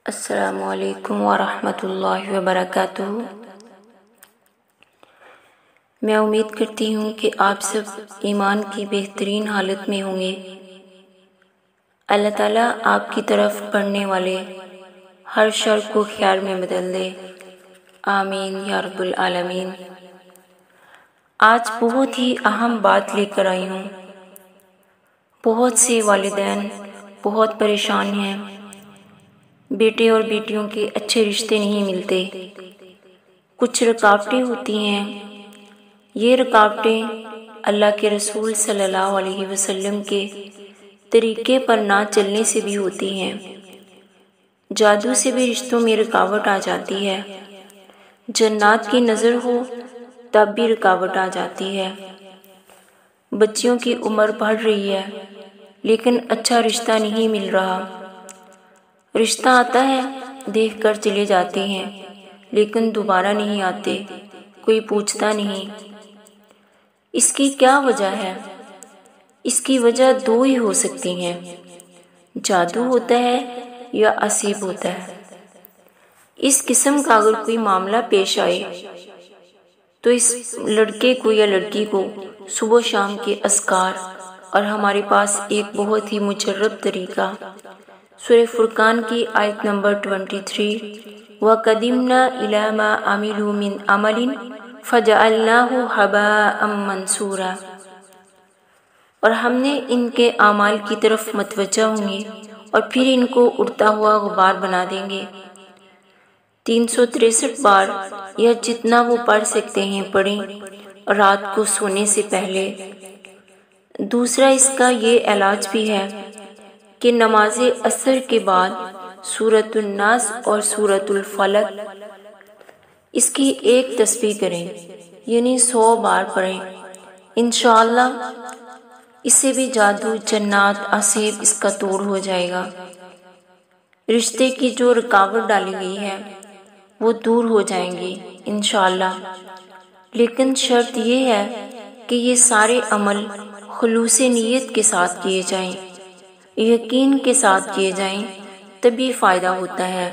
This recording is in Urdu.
السلام علیکم ورحمۃ اللہ وبرکاتہ۔ میں امید کرتی ہوں کہ آپ سب ایمان کی بہترین حالت میں ہوں گے۔ اللہ تعالیٰ آپ کی طرف پڑھنے والے ہر شر کو خیر میں بدل دے، آمین یا رب العالمین۔ آج بہت ہی اہم بات لے کر آئی ہوں۔ بہت سے والدین بہت پریشان ہیں، بیٹے اور بیٹیوں کے اچھے رشتے نہیں ملتے، کچھ رکاوٹیں ہوتی ہیں۔ یہ رکاوٹیں اللہ کے رسول صلی اللہ علیہ وسلم کے طریقے پر نہ چلنے سے بھی ہوتی ہیں۔ جادو سے بھی رشتوں میں رکاوٹ آ جاتی ہے، جنات کی نظر ہو تب بھی رکاوٹ آ جاتی ہے۔ بچیوں کی عمر بڑھ رہی ہے لیکن اچھا رشتہ نہیں مل رہا۔ رشتہ آتا ہے، دیکھ کر چلے جاتے ہیں لیکن دوبارہ نہیں آتے، کوئی پوچھتا نہیں۔ اس کی کیا وجہ ہے؟ اس کی وجہ دو ہی ہو سکتی ہیں، جادو ہوتا ہے یا عصیب ہوتا ہے۔ اس قسم کا اگر کوئی معاملہ پیش آئے تو اس لڑکے کو یا لڑکی کو صبح شام کے اذکار اور ہمارے پاس ایک بہت ہی مجرب طریقہ سورہ فرقان کی آیت نمبر 23 وَقَدِمْنَا إِلَىٰ مَا عَمِلُوا مِنْ عَمَلٍ فَجَعَلْنَاهُ هَبَاءً مَنْثُورًا، اور ہم نے ان کے اعمال کی طرف متوجہ ہوں گے اور پھر ان کو اڑتا ہوا غبار بنا دیں گے۔ 363 بار یا جتنا وہ پڑھ سکتے ہیں پڑھیں رات کو سونے سے پہلے۔ دوسرا اس کا یہ علاج بھی ہے کہ نماز عصر کے بعد سورۃ الناس اور سورۃ الفلق اس کی ایک تسبیح کریں، یعنی 100 بار پڑھیں۔ انشاءاللہ اس سے بھی جادو، جنات، عصیب اس کا توڑ ہو جائے گا۔ رشتے کی جو رکاوٹ ڈالی گئی ہے وہ دور ہو جائیں گی انشاءاللہ، لیکن شرط یہ ہے کہ یہ سارے عمل خلوص نیت کے ساتھ کیے جائیں، یقین کے ساتھ کیے جائیں، تبھی فائدہ ہوتا ہے۔